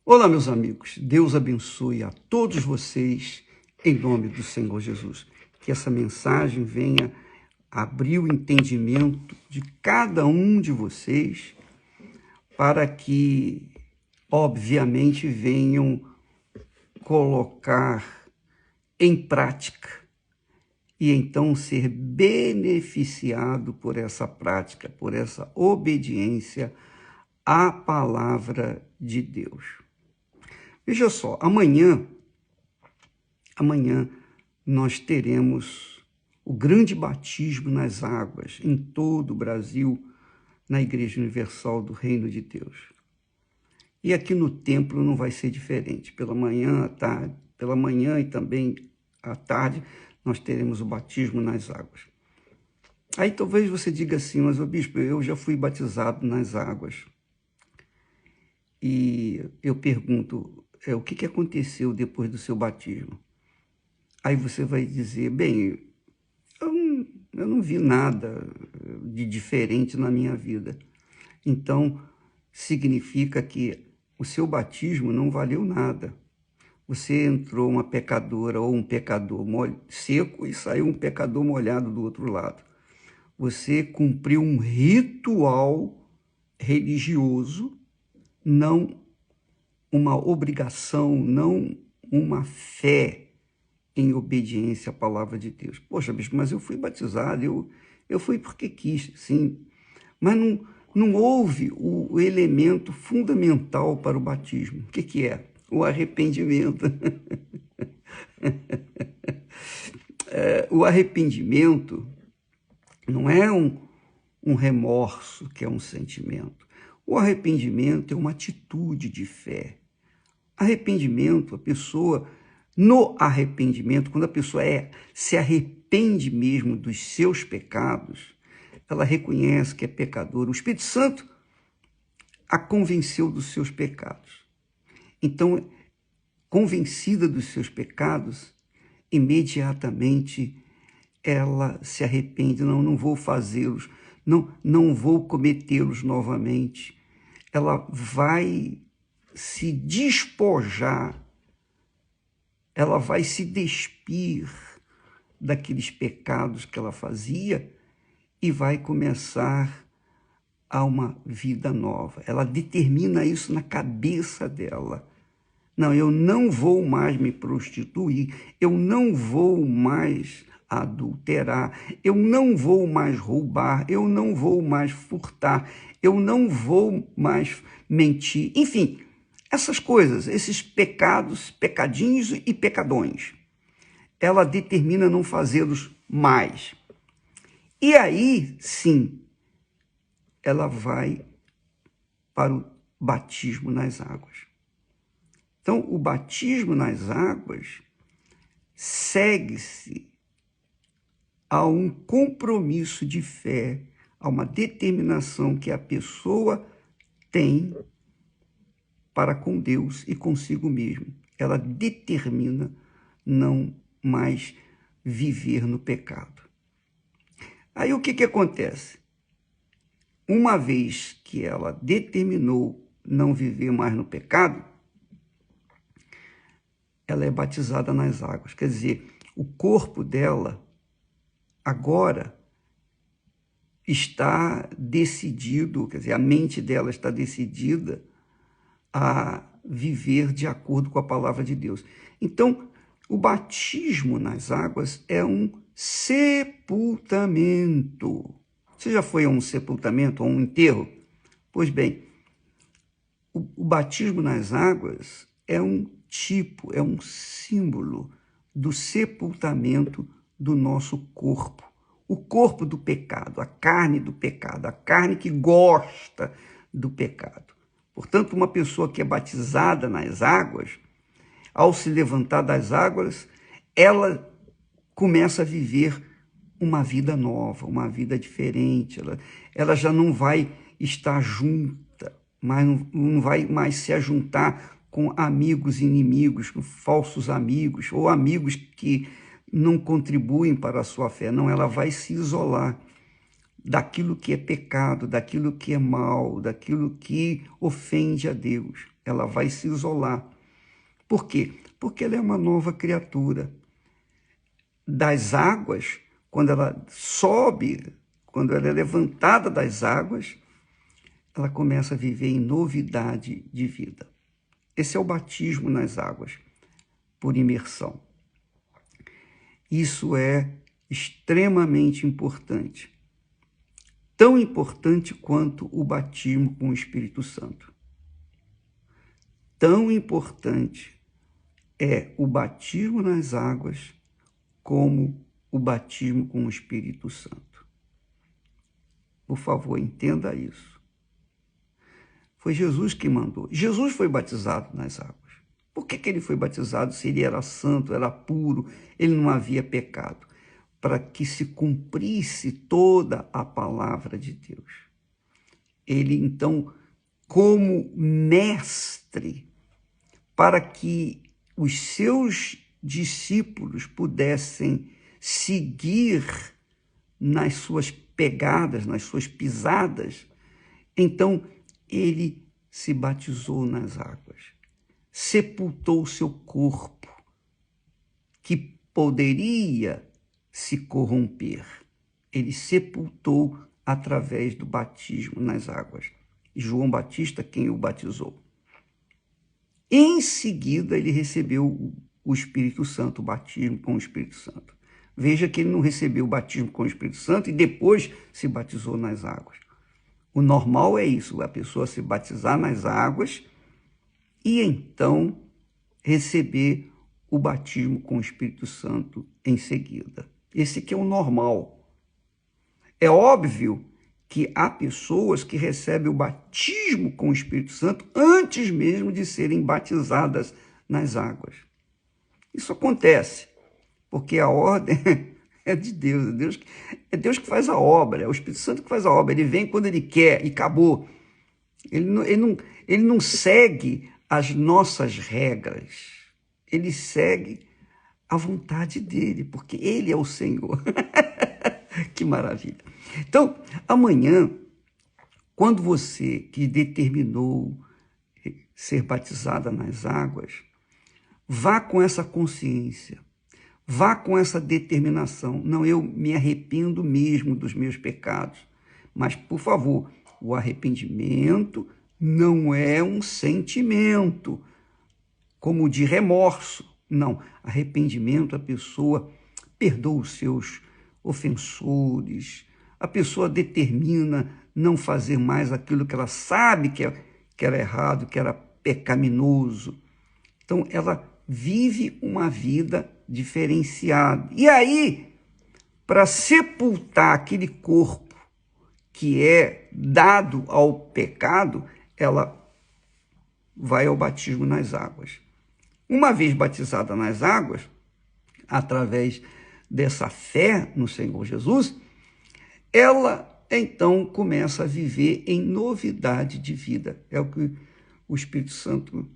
Olá, meus amigos. Deus abençoe a todos vocês em nome do Senhor Jesus. Que essa mensagem venha abrir o entendimento de cada um de vocês para que, obviamente, venham colocar em prática e então ser beneficiado por essa prática, por essa obediência à palavra de Deus. Veja só, amanhã nós teremos o grande batismo nas águas em todo o Brasil, na Igreja Universal do Reino de Deus. E aqui no templo não vai ser diferente. Pela manhã e também à tarde, nós teremos o batismo nas águas. Aí talvez você diga assim, mas ô bispo, eu já fui batizado nas águas. E eu pergunto, o que aconteceu depois do seu batismo? Aí você vai dizer, bem, eu não vi nada de diferente na minha vida. Então, significa que o seu batismo não valeu nada. Você entrou uma pecadora ou um pecador seco e saiu um pecador molhado do outro lado. Você cumpriu um ritual religioso, não uma obrigação, não uma fé em obediência à palavra de Deus. Poxa, bispo, mas eu fui batizado, eu fui porque quis, sim. Mas não houve o elemento fundamental para o batismo. O que é? O arrependimento. O arrependimento não é um remorso, que é um sentimento. O arrependimento é uma atitude de fé. Arrependimento, no arrependimento, quando a pessoa se arrepende mesmo dos seus pecados, ela reconhece que é pecadora. O Espírito Santo a convenceu dos seus pecados. Então, convencida dos seus pecados, imediatamente ela se arrepende. Não vou fazê-los, não vou cometê-los novamente. Ela vai se despojar, ela vai se despir daqueles pecados que ela fazia e vai começar a uma vida nova. Ela determina isso na cabeça dela. Não, eu não vou mais me prostituir, eu não vou mais adulterar, eu não vou mais roubar, eu não vou mais furtar, eu não vou mais mentir. Enfim, essas coisas, esses pecados, pecadinhos e pecadões, ela determina não fazê-los mais. E aí, sim, ela vai para o batismo nas águas. Então, o batismo nas águas segue-se a um compromisso de fé, a uma determinação que a pessoa tem para com Deus e consigo mesmo. Ela determina não mais viver no pecado. Aí o que acontece? Uma vez que ela determinou não viver mais no pecado, ela é batizada nas águas. Quer dizer, o corpo dela agora está decidido, quer dizer, a mente dela está decidida a viver de acordo com a palavra de Deus. Então, o batismo nas águas é um sepultamento. Você já foi a um sepultamento, a um enterro? Pois bem, o batismo nas águas é um tipo, é um símbolo do sepultamento do nosso corpo. O corpo do pecado, a carne do pecado, a carne que gosta do pecado. Portanto, uma pessoa que é batizada nas águas, ao se levantar das águas, ela começa a viver uma vida nova, uma vida diferente. Ela já não vai estar junta, mas não vai mais se ajuntar com amigos inimigos, com falsos amigos, ou amigos que não contribuem para a sua fé. Não, ela vai se isolar daquilo que é pecado, daquilo que é mal, daquilo que ofende a Deus. ela vai se isolar. Por quê? Porque ela é uma nova criatura. Das águas, quando ela sobe, quando ela é levantada das águas, ela começa a viver em novidade de vida. Esse é o batismo nas águas, por imersão. Isso é extremamente importante. Tão importante quanto o batismo com o Espírito Santo. Tão importante é o batismo nas águas como o batismo com o Espírito Santo. Por favor, entenda isso. Foi Jesus que mandou. Jesus foi batizado nas águas. Por que ele foi batizado se ele era santo, era puro, ele não havia pecado? Para que se cumprisse toda a palavra de Deus. Ele, então, como mestre, para que os seus discípulos pudessem seguir nas suas pegadas, nas suas pisadas, então ele se batizou nas águas, sepultou o seu corpo, que poderia se corromper. Ele sepultou através do batismo nas águas. João Batista, quem o batizou. Em seguida, ele recebeu o Espírito Santo, o batismo com o Espírito Santo. Veja que ele não recebeu o batismo com o Espírito Santo e depois se batizou nas águas. O normal é isso, a pessoa se batizar nas águas e então receber o batismo com o Espírito Santo em seguida. Esse que é o normal. É óbvio que há pessoas que recebem o batismo com o Espírito Santo antes mesmo de serem batizadas nas águas. Isso acontece, porque a ordem é de Deus, é Deus que faz a obra, é o Espírito Santo que faz a obra, ele vem quando ele quer e acabou. Ele não segue as nossas regras, ele segue a vontade dele, porque ele é o Senhor. Que maravilha. Então, amanhã, quando você que determinou ser batizada nas águas, vá com essa consciência, vá com essa determinação. Não, eu me arrependo mesmo dos meus pecados. Mas, por favor, o arrependimento não é um sentimento como de remorso. Não, arrependimento, a pessoa perdoa os seus ofensores, a pessoa determina não fazer mais aquilo que ela sabe que era errado, que era pecaminoso. Então, ela vive uma vida diferenciada. E aí, para sepultar aquele corpo que é dado ao pecado, ela vai ao batismo nas águas. Uma vez batizada nas águas, através dessa fé no Senhor Jesus, ela então começa a viver em novidade de vida. É o que o Espírito Santo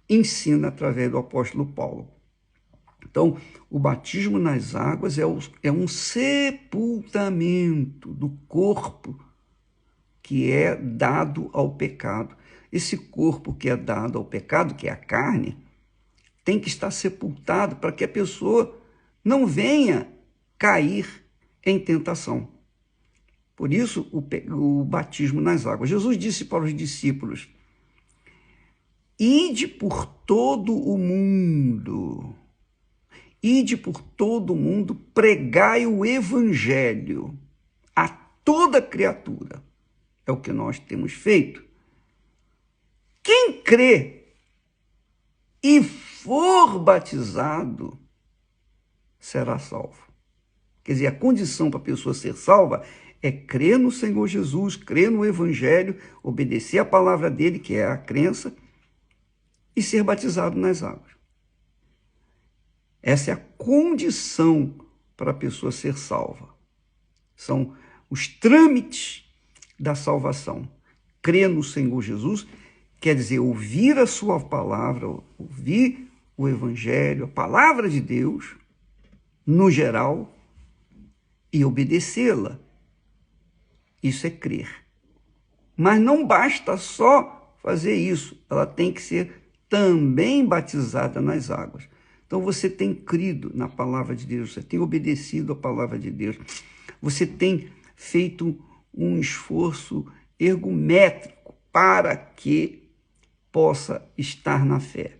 ensina através do apóstolo Paulo. Então, o batismo nas águas é um sepultamento do corpo que é dado ao pecado. Esse corpo que é dado ao pecado, que é a carne, tem que estar sepultado para que a pessoa não venha cair em tentação. Por isso, o batismo nas águas. Jesus disse para os discípulos: ide por todo o mundo, pregai o evangelho a toda criatura. É o que nós temos feito. Quem crê e for batizado será salvo. Quer dizer, a condição para a pessoa ser salva é crer no Senhor Jesus, crer no Evangelho, obedecer a palavra dele, que é a crença, e ser batizado nas águas. Essa é a condição para a pessoa ser salva. São os trâmites da salvação. Crer no Senhor Jesus quer dizer ouvir a sua palavra, ouvir o Evangelho, a palavra de Deus, no geral, e obedecê-la. Isso é crer. Mas não basta só fazer isso, ela tem que ser também batizada nas águas. Então você tem crido na palavra de Deus, você tem obedecido a palavra de Deus, você tem feito um esforço ergométrico para que possa estar na fé.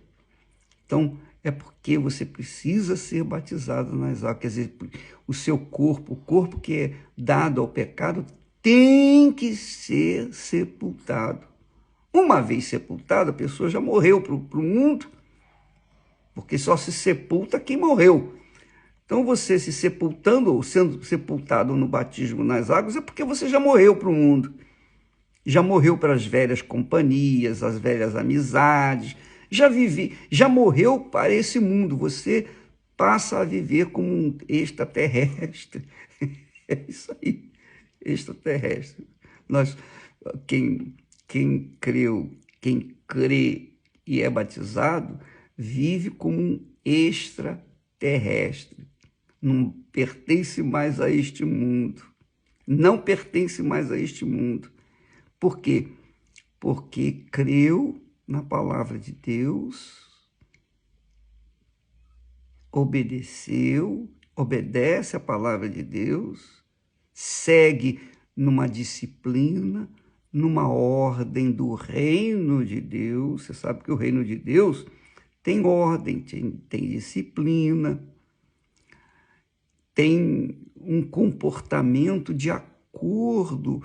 Então, é porque você precisa ser batizado nas águas. Quer dizer, o seu corpo, o corpo que é dado ao pecado, tem que ser sepultado. Uma vez sepultado, a pessoa já morreu para o mundo, porque só se sepulta quem morreu. Então, você se sepultando ou sendo sepultado no batismo nas águas é porque você já morreu para o mundo. Já morreu para as velhas companhias, as velhas amizades, já morreu para esse mundo. Você passa a viver como um extraterrestre. É isso aí, extraterrestre. Quem crê e é batizado, vive como um extraterrestre. Não pertence mais a este mundo. Não pertence mais a este mundo. Por quê? Porque creu na palavra de Deus, obedece a palavra de Deus, segue numa disciplina, numa ordem do reino de Deus. Você sabe que o reino de Deus tem ordem, tem disciplina, tem um comportamento de acordo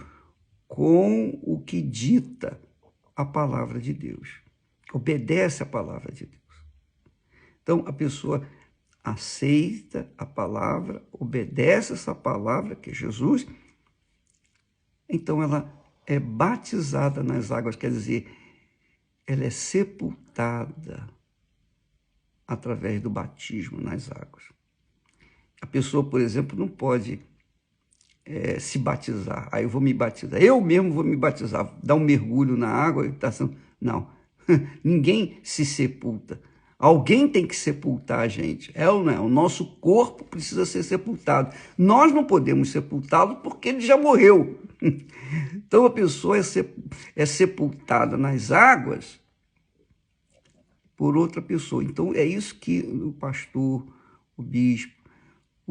com o que dita a palavra de Deus. Obedece a palavra de Deus. Então, a pessoa aceita a palavra, obedece essa palavra, que é Jesus, então ela é batizada nas águas, quer dizer, ela é sepultada através do batismo nas águas. A pessoa, por exemplo, não pode se batizar. Aí eu vou me batizar. Eu mesmo vou me batizar. Dar um mergulho na água e tá sendo... Não. Ninguém se sepulta. Alguém tem que sepultar a gente. É ou não é? O nosso corpo precisa ser sepultado. Nós não podemos sepultá-lo porque ele já morreu. Então a pessoa é sepultada nas águas por outra pessoa. Então é isso que o pastor, o bispo,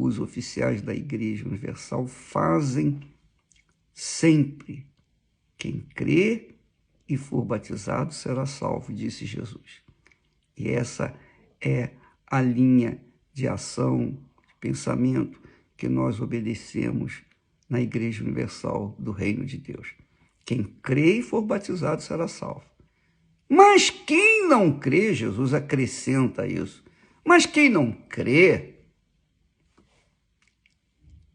os oficiais da Igreja Universal fazem sempre. Quem crê e for batizado será salvo, disse Jesus. E essa é a linha de ação, de pensamento que nós obedecemos na Igreja Universal do Reino de Deus. Quem crê e for batizado será salvo. Mas quem não crê, Jesus acrescenta isso, mas quem não crê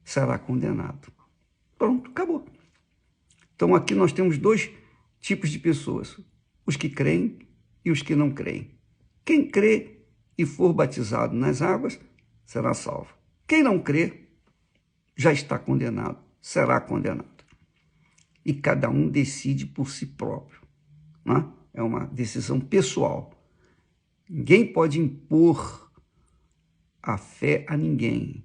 será condenado. Pronto, acabou. Então aqui nós temos dois tipos de pessoas, os que creem e os que não creem. Quem crê e for batizado nas águas será salvo. Quem não crê já está condenado, será condenado. E cada um decide por si próprio, né? É uma decisão pessoal. Ninguém pode impor a fé a ninguém.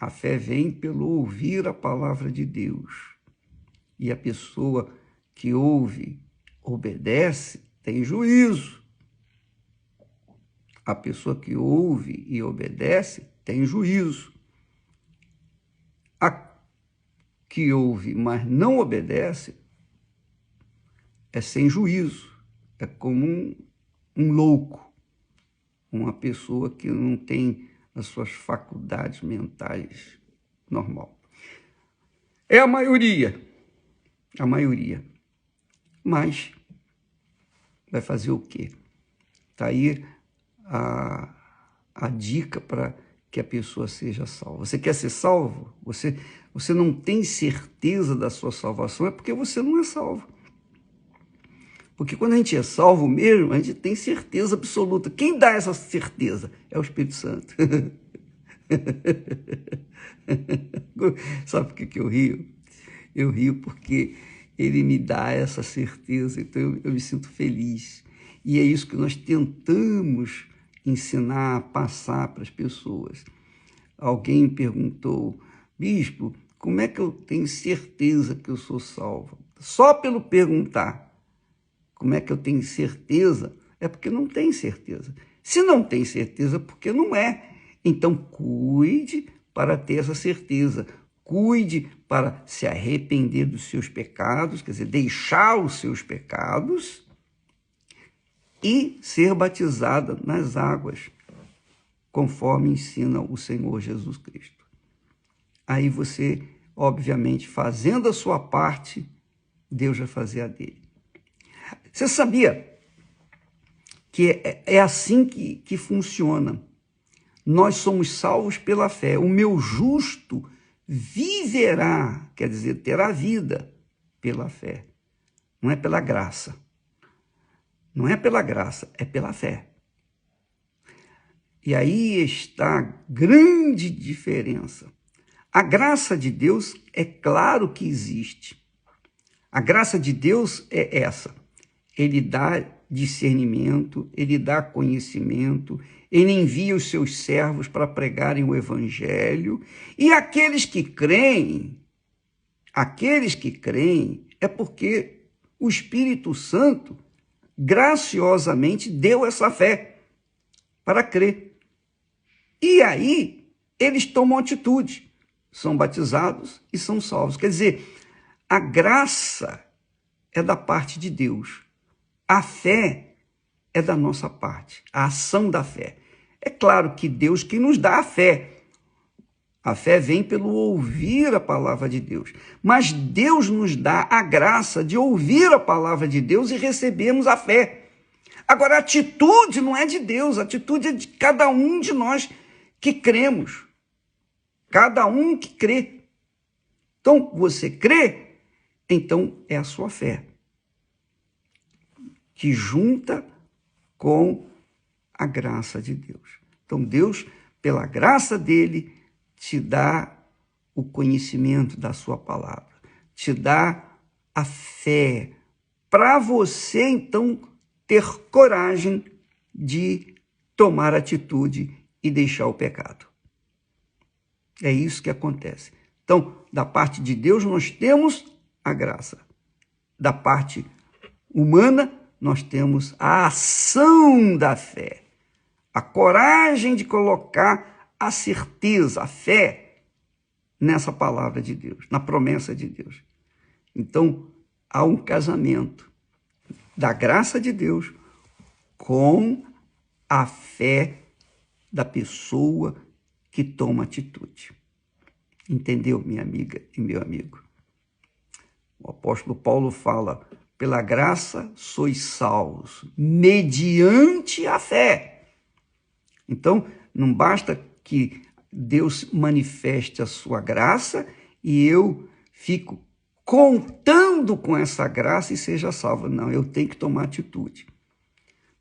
A fé vem pelo ouvir a palavra de Deus. E a pessoa que ouve, obedece, tem juízo. A pessoa que ouve e obedece tem juízo. A que ouve, mas não obedece, é sem juízo. É como um louco, uma pessoa que não tem as suas faculdades mentais normal. É a maioria. Mas vai fazer o quê? Está aí a dica para que a pessoa seja salva. Você quer ser salvo? Você não tem certeza da sua salvação, é porque você não é salvo. Porque quando a gente é salvo mesmo, a gente tem certeza absoluta. Quem dá essa certeza? É o Espírito Santo. Sabe por que eu rio? Eu rio porque ele me dá essa certeza, então eu me sinto feliz. E é isso que nós tentamos ensinar, passar para as pessoas. Alguém perguntou, bispo, como é que eu tenho certeza que eu sou salvo? Só pelo perguntar. Como é que eu tenho certeza? É porque não tem certeza. Se não tem certeza, porque não é. Então, cuide para ter essa certeza. Cuide para se arrepender dos seus pecados, quer dizer, deixar os seus pecados e ser batizada nas águas, conforme ensina o Senhor Jesus Cristo. Aí você, obviamente, fazendo a sua parte, Deus vai fazer a dele. Você sabia que é assim que funciona? Nós somos salvos pela fé. O meu justo viverá, quer dizer, terá vida pela fé. Não é pela graça. Não é pela graça, é pela fé. E aí está a grande diferença. A graça de Deus é claro que existe. A graça de Deus é essa. Ele dá discernimento, ele dá conhecimento, ele envia os seus servos para pregarem o evangelho, e aqueles que creem, é porque o Espírito Santo graciosamente deu essa fé para crer. E aí eles tomam atitude, são batizados e são salvos. Quer dizer, a graça é da parte de Deus. A fé é da nossa parte, a ação da fé. É claro que Deus que nos dá a fé. A fé vem pelo ouvir a palavra de Deus. Mas Deus nos dá a graça de ouvir a palavra de Deus e recebermos a fé. Agora, a atitude não é de Deus, a atitude é de cada um de nós que cremos. Cada um que crê. Então, você crê, então é a sua fé, que junta com a graça de Deus. Então, Deus, pela graça dele, te dá o conhecimento da sua palavra, te dá a fé, para você, então, ter coragem de tomar atitude e deixar o pecado. É isso que acontece. Então, da parte de Deus, nós temos a graça. Da parte humana, nós temos a ação da fé, a coragem de colocar a certeza, a fé nessa palavra de Deus, na promessa de Deus. Então, há um casamento da graça de Deus com a fé da pessoa que toma atitude. Entendeu, minha amiga e meu amigo? O apóstolo Paulo fala: pela graça sois salvos, mediante a fé. Então, não basta que Deus manifeste a sua graça e eu fico contando com essa graça e seja salvo. Não, eu tenho que tomar atitude.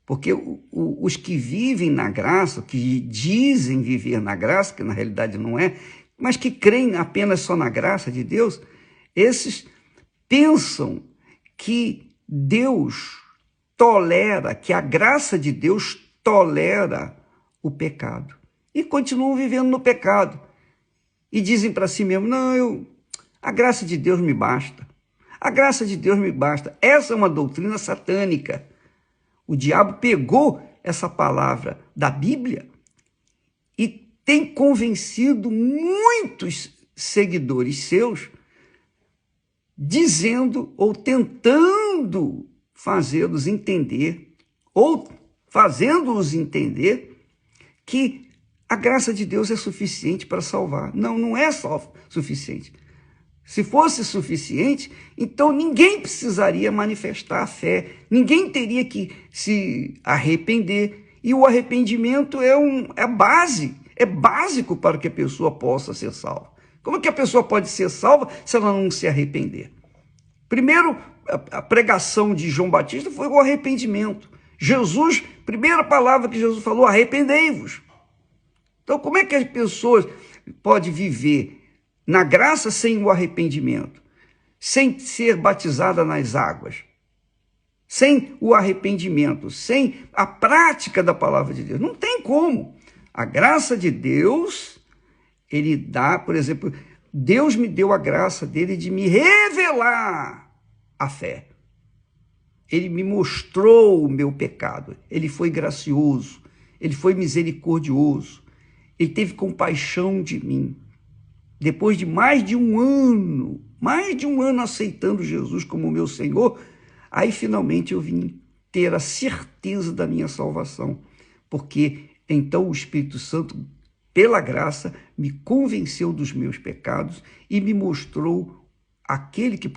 Porque os que vivem na graça, que dizem viver na graça, que na realidade não é, mas que creem apenas só na graça de Deus, esses pensam que Deus tolera, que a graça de Deus tolera o pecado. E continuam vivendo no pecado. E dizem para si mesmo: não, a graça de Deus me basta. A graça de Deus me basta. Essa é uma doutrina satânica. O diabo pegou essa palavra da Bíblia e tem convencido muitos seguidores seus, dizendo ou tentando fazê-los entender, ou fazendo-os entender que a graça de Deus é suficiente para salvar. Não, não é só suficiente. Se fosse suficiente, então ninguém precisaria manifestar a fé, ninguém teria que se arrepender. E o arrependimento é básico para que a pessoa possa ser salva. Como é que a pessoa pode ser salva se ela não se arrepender? Primeiro, a pregação de João Batista foi o arrependimento. Jesus, primeira palavra que Jesus falou: arrependei-vos. Então, como é que as pessoas podem viver na graça sem o arrependimento, sem ser batizada nas águas, sem o arrependimento, sem a prática da palavra de Deus? Não tem como. A graça de Deus, ele dá, por exemplo, Deus me deu a graça dele de me revelar a fé. ele me mostrou o meu pecado, ele foi gracioso, ele foi misericordioso, ele teve compaixão de mim. Depois de mais de um ano aceitando Jesus como meu Senhor, aí finalmente eu vim ter a certeza da minha salvação, porque então o Espírito Santo, pela graça, me convenceu dos meus pecados e me mostrou aquele que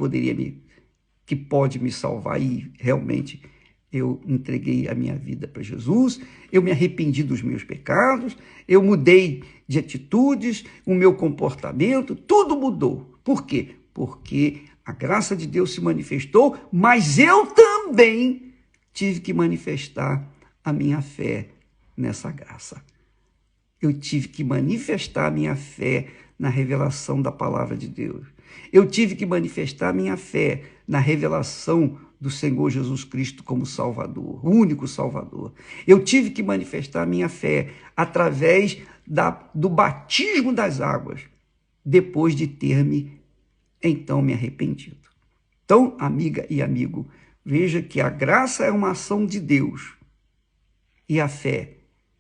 pode me salvar, e realmente eu entreguei a minha vida para Jesus, eu me arrependi dos meus pecados, eu mudei de atitudes, o meu comportamento, tudo mudou. Por quê? Porque a graça de Deus se manifestou, mas eu também tive que manifestar a minha fé nessa graça. Eu tive que manifestar a minha fé na revelação da palavra de Deus. Eu tive que manifestar a minha fé na revelação do Senhor Jesus Cristo como Salvador, o único Salvador. Eu tive que manifestar a minha fé através do batismo das águas, depois de ter então me arrependido. Então, amiga e amigo, veja que a graça é uma ação de Deus e a fé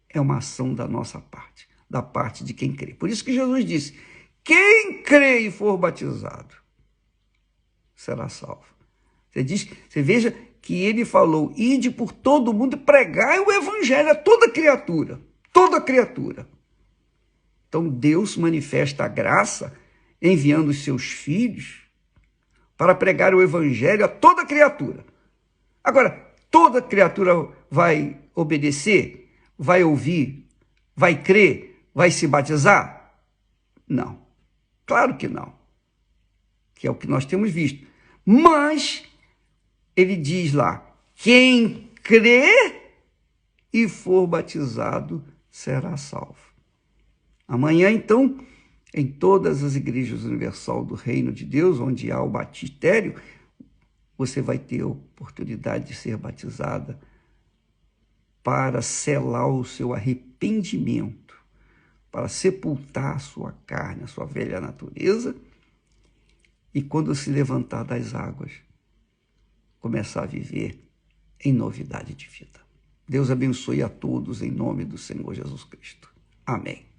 é uma ação da nossa parte, da parte de quem crê. Por isso que Jesus disse: quem crê e for batizado será salvo. Você veja que ele falou: ide por todo mundo e pregai o evangelho a toda criatura. Toda criatura. Então Deus manifesta a graça enviando os seus filhos para pregar o evangelho a toda criatura. Agora, toda criatura vai obedecer? Vai ouvir? Vai crer? Vai se batizar? Não. Claro que não. Que é o que nós temos visto. Mas ele diz lá: quem crê e for batizado será salvo. Amanhã, então, em todas as igrejas universal do Reino de Deus, onde há o batistério, você vai ter a oportunidade de ser batizada para selar o seu arrependimento, para sepultar a sua carne, a sua velha natureza, e quando se levantar das águas, começar a viver em novidade de vida. Deus abençoe a todos em nome do Senhor Jesus Cristo. Amém.